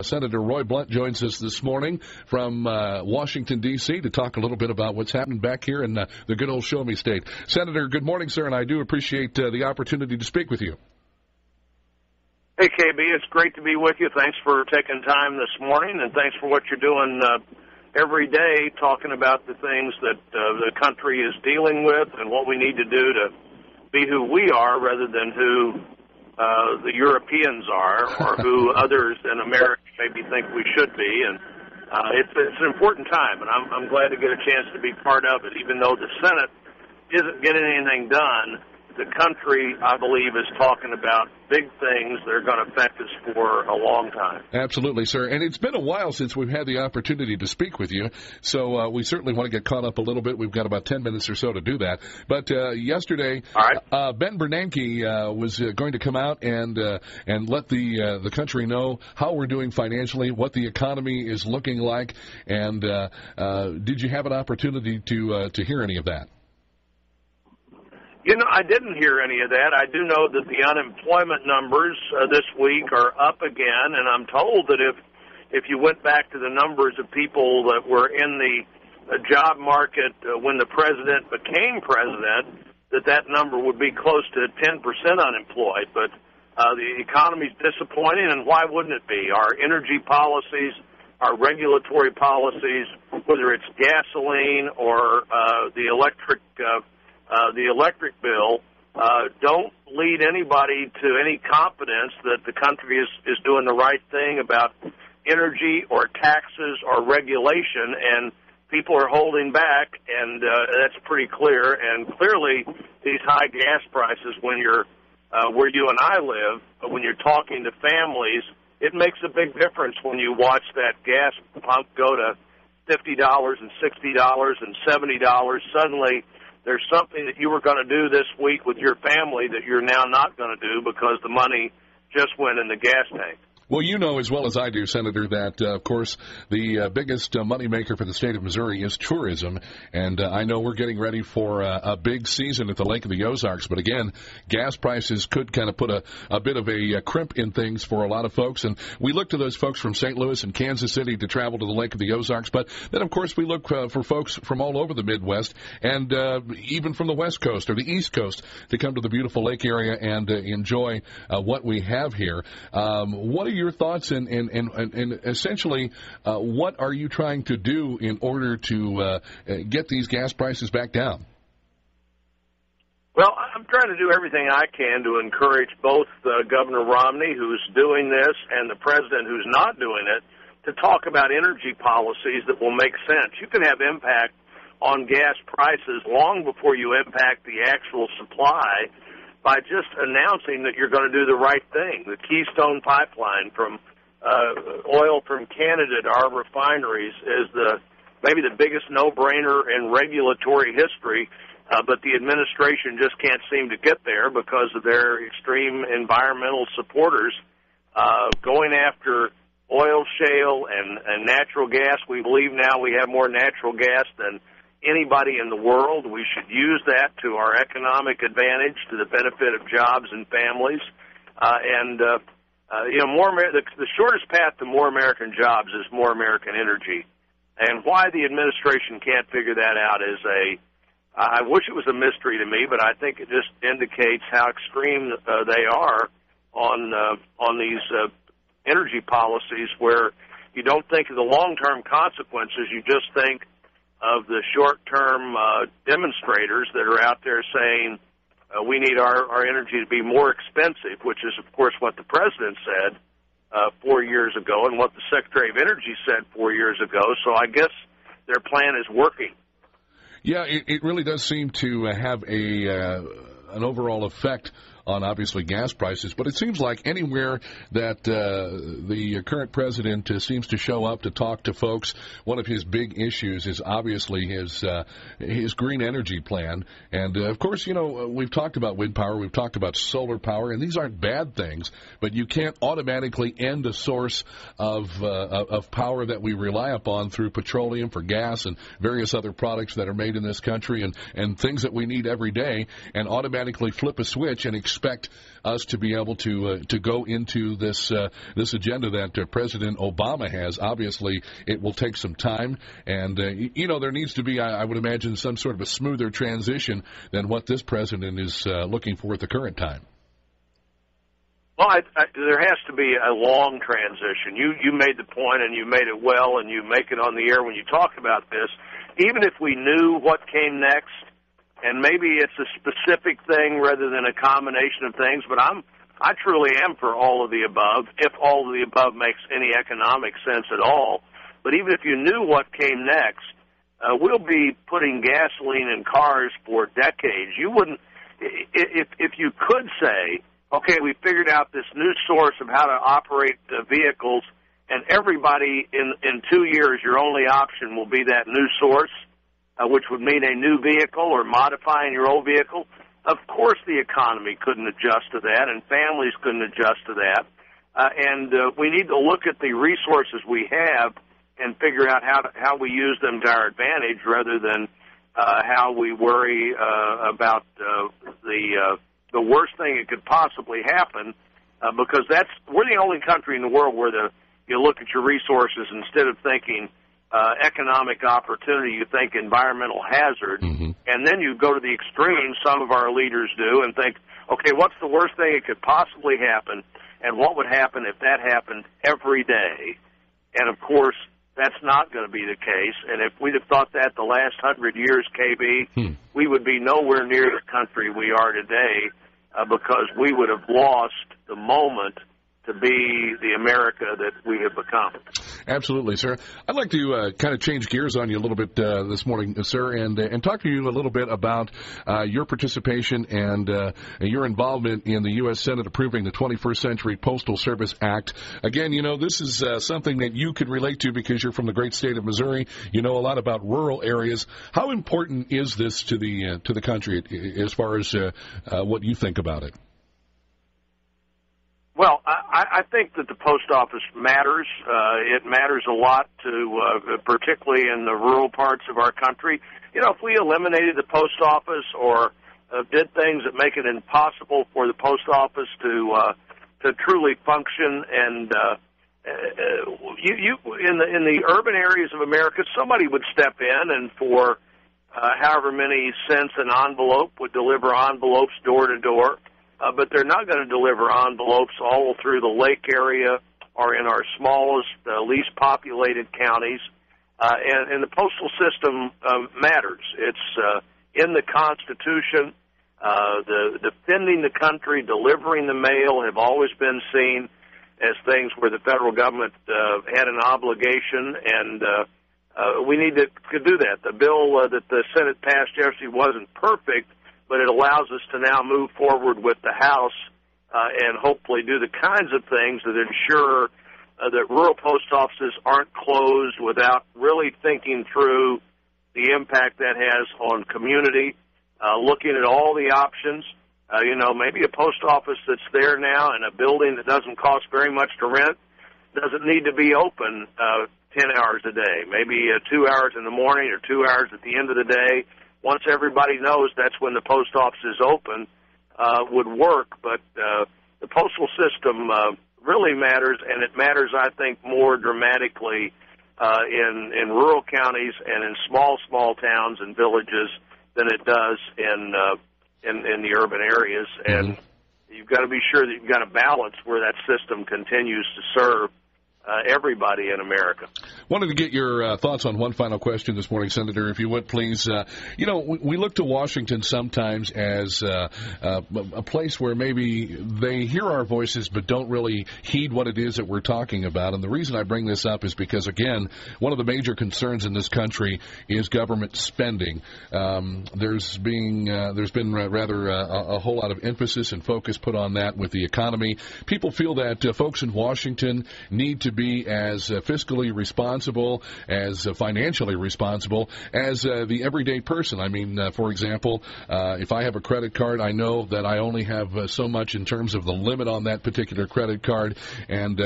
Senator Roy Blunt joins us this morning from Washington, D.C. to talk a little bit about what's happening back here in the good old Show Me State. Senator, good morning, sir, and I do appreciate the opportunity to speak with you. Hey, KB, it's great to be with you. Thanks for taking time this morning, and thanks for what you're doing every day, talking about the things that the country is dealing with and what we need to do to be who we are rather than who the Europeans are or who others in America maybe think we should be. And it's an important time, and I'm glad to get a chance to be part of it. Even though the Senate isn't getting anything done, the country, I believe, is talking about big things that are going to affect us for a long time. Absolutely, sir. And it's been a while since we've had the opportunity to speak with you, so we certainly want to get caught up a little bit. We've got about 10 minutes or so to do that. But yesterday, Ben Bernanke was going to come out and let the country know how we're doing financially, what the economy is looking like. And did you have an opportunity to hear any of that? You know, I didn't hear any of that. I do know that the unemployment numbers this week are up again, and I'm told that if you went back to the numbers of people that were in the job market when the president became president, that number would be close to 10% unemployed. But the economy's disappointing, and why wouldn't it be? Our energy policies, our regulatory policies, whether it's gasoline or the electric bill, don't lead anybody to any confidence that the country is doing the right thing about energy or taxes or regulation, and people are holding back, and that's pretty clear. And clearly, these high gas prices, when you're where you and I live, when you're talking to families, it makes a big difference when you watch that gas pump go to $50 and $60 and $70. Suddenly, there's something that you were going to do this week with your family that you're now not going to do because the money just went in the gas tank. Well, you know as well as I do, Senator, that, of course, the biggest moneymaker for the state of Missouri is tourism. And I know we're getting ready for a big season at the Lake of the Ozarks. But, again, gas prices could kind of put a bit of a crimp in things for a lot of folks. And we look to those folks from St. Louis and Kansas City to travel to the Lake of the Ozarks. But then, of course, we look for folks from all over the Midwest and even from the West Coast or the East Coast to come to the beautiful lake area and enjoy what we have here. What are your thoughts and essentially what are you trying to do in order to get these gas prices back down? Well, I'm trying to do everything I can to encourage both Governor Romney, who's doing this, and the president, who's not doing it, to talk about energy policies that will make sense. You can have impact on gas prices long before you impact the actual supply by just announcing that you're going to do the right thing. The Keystone Pipeline from oil from Canada to our refineries is maybe the biggest no-brainer in regulatory history, but the administration just can't seem to get there because of their extreme environmental supporters going after oil shale and natural gas. We believe now we have more natural gas than anybody in the world. We should use that to our economic advantage, to the benefit of jobs and families. The shortest path to more American jobs is more American energy. And why the administration can't figure that out is I wish it was a mystery to me, but I think it just indicates how extreme they are on these energy policies, where you don't think of the long-term consequences. You just think of the short-term demonstrators that are out there saying we need our energy to be more expensive, which is, of course, what the president said 4 years ago and what the Secretary of Energy said 4 years ago. So I guess their plan is working. Yeah, it really does seem to have an overall effect on, obviously, gas prices. But it seems like anywhere that the current president seems to show up to talk to folks, one of his big issues is obviously his green energy plan. And, of course, you know, we've talked about wind power, we've talked about solar power, and these aren't bad things, but you can't automatically end a source of power that we rely upon through petroleum for gas and various other products that are made in this country and things that we need every day, and automatically flip a switch and expect us to be able to go into this agenda that President Obama has. Obviously, it will take some time, and there needs to be, I would imagine, some sort of a smoother transition than what this president is looking for at the current time. Well, there has to be a long transition. You made the point, and you made it well, and you make it on the air when you talk about this. Even if we knew what came next, and maybe it's a specific thing rather than a combination of things, but I truly am for all of the above, if all of the above makes any economic sense at all. But even if you knew what came next, we'll be putting gasoline in cars for decades. You wouldn't, if you could say, okay, we figured out this new source of how to operate vehicles, and everybody in 2 years, your only option will be that new source, which would mean a new vehicle or modifying your old vehicle. Of course the economy couldn't adjust to that, and families couldn't adjust to that. And we need to look at the resources we have and figure out how we use them to our advantage rather than how we worry about the worst thing that could possibly happen, because we're the only country in the world where you look at your resources instead of thinking economic opportunity, you think environmental hazard, and then you go to the extreme, some of our leaders do, and think, okay, what's the worst thing that could possibly happen, and what would happen if that happened every day? And, of course, that's not going to be the case, and if we'd have thought that the last 100 years, KB, we would be nowhere near the country we are today, because we would have lost the moment to be the America that we have become. Absolutely, sir. I'd like to kind of change gears on you a little bit this morning, sir, and talk to you a little bit about your participation and your involvement in the U.S. Senate approving the 21st Century Postal Service Act. Again, this is something that you can relate to because you're from the great state of Missouri. You know a lot about rural areas. How important is this to the country as far as what you think about it? Well, I think that the post office matters. It matters a lot to, particularly in the rural parts of our country. If we eliminated the post office or did things that make it impossible for the post office to truly function, and in the urban areas of America, somebody would step in and for however many cents an envelope would deliver envelopes door to door. But they're not going to deliver envelopes all through the lake area or in our smallest, least populated counties. And the postal system matters. It's in the Constitution. The defending the country, delivering the mail have always been seen as things where the federal government had an obligation, and we need to do that. The bill that the Senate passed yesterday wasn't perfect, but it allows us to now move forward with the House and hopefully do the kinds of things that ensure that rural post offices aren't closed without really thinking through the impact that has on community, looking at all the options. Maybe a post office that's there now in a building that doesn't cost very much to rent doesn't need to be open 10 hours a day, maybe 2 hours in the morning or 2 hours at the end of the day. Once everybody knows that's when the post office is open, would work. But the postal system really matters, and it matters, I think, more dramatically in rural counties and in small towns and villages than it does in the urban areas. And you've got to be sure that you've got a balance where that system continues to serve everybody in America. Wanted to get your thoughts on one final question this morning, Senator, if you would, please. We look to Washington sometimes as a place where maybe they hear our voices but don't really heed what it is that we're talking about. And the reason I bring this up is because, again, one of the major concerns in this country is government spending. There's been rather a whole lot of emphasis and focus put on that with the economy. People feel that folks in Washington need to be as fiscally responsible responsible, as financially responsible as the everyday person. I mean, for example, if I have a credit card, I know that I only have so much in terms of the limit on that particular credit card, and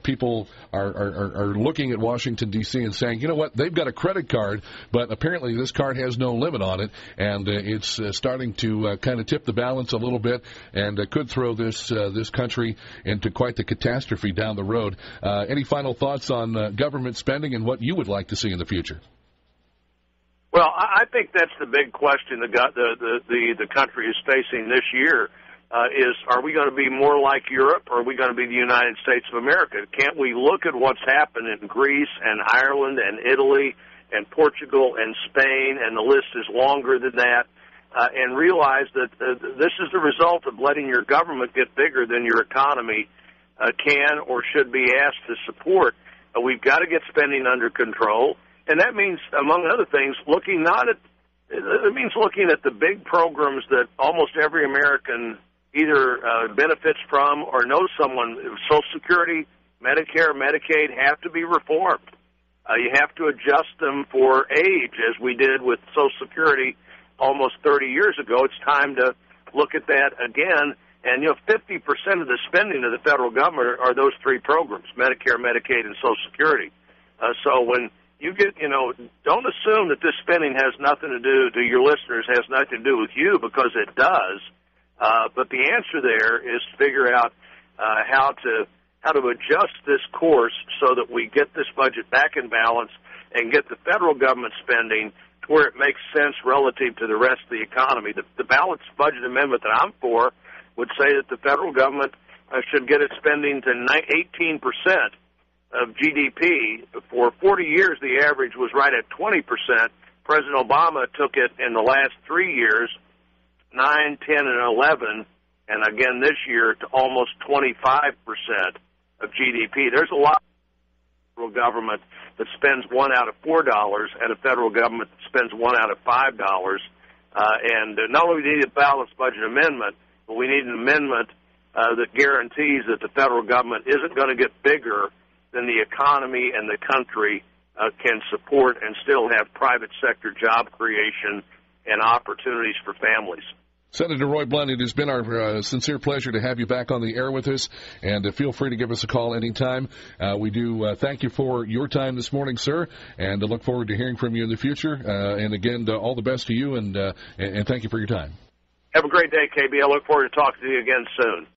people are looking at Washington, D.C. and saying, you know what, they've got a credit card, but apparently this card has no limit on it, and it's starting to kind of tip the balance a little bit, and could throw this country into quite the catastrophe down the road. Any final thoughts on government spending and what you would like to see in the future? Well, I think that's the big question the country is facing this year. Is are we going to be more like Europe, or are we going to be the United States of America? Can't we look at what's happened in Greece and Ireland and Italy and Portugal and Spain, and the list is longer than that, and realize that this is the result of letting your government get bigger than your economy can or should be asked to support. We've got to get spending under control, and that means, among other things, looking at the big programs that almost every American either benefits from or knows someone. Social Security, Medicare, Medicaid have to be reformed. You have to adjust them for age, as we did with Social Security almost 30 years ago. It's time to look at that again. And, 50% of the spending of the federal government are those three programs, Medicare, Medicaid, and Social Security. So when you get, don't assume that this spending has nothing to do, to your listeners, has nothing to do with you, because it does. But the answer there is to figure out how to adjust this course so that we get this budget back in balance and get the federal government spending to where it makes sense relative to the rest of the economy. The balanced budget amendment that I'm for would say that the federal government should get its spending to 18% of GDP. For 40 years, the average was right at 20%. President Obama took it in the last 3 years, 9, 10, and 11, and again this year to almost 25% of GDP. There's a lot of federal government that spends $1 out of $4 and a federal government that spends $1 out of $5. And not only do we need a balanced budget amendment, but we need an amendment that guarantees that the federal government isn't going to get bigger than the economy and the country can support, and still have private sector job creation and opportunities for families. Senator Roy Blunt, it has been our sincere pleasure to have you back on the air with us, and feel free to give us a call anytime. We do thank you for your time this morning, sir, and look forward to hearing from you in the future. And again, all the best to you, and thank you for your time. Have a great day, KB. I look forward to talking to you again soon.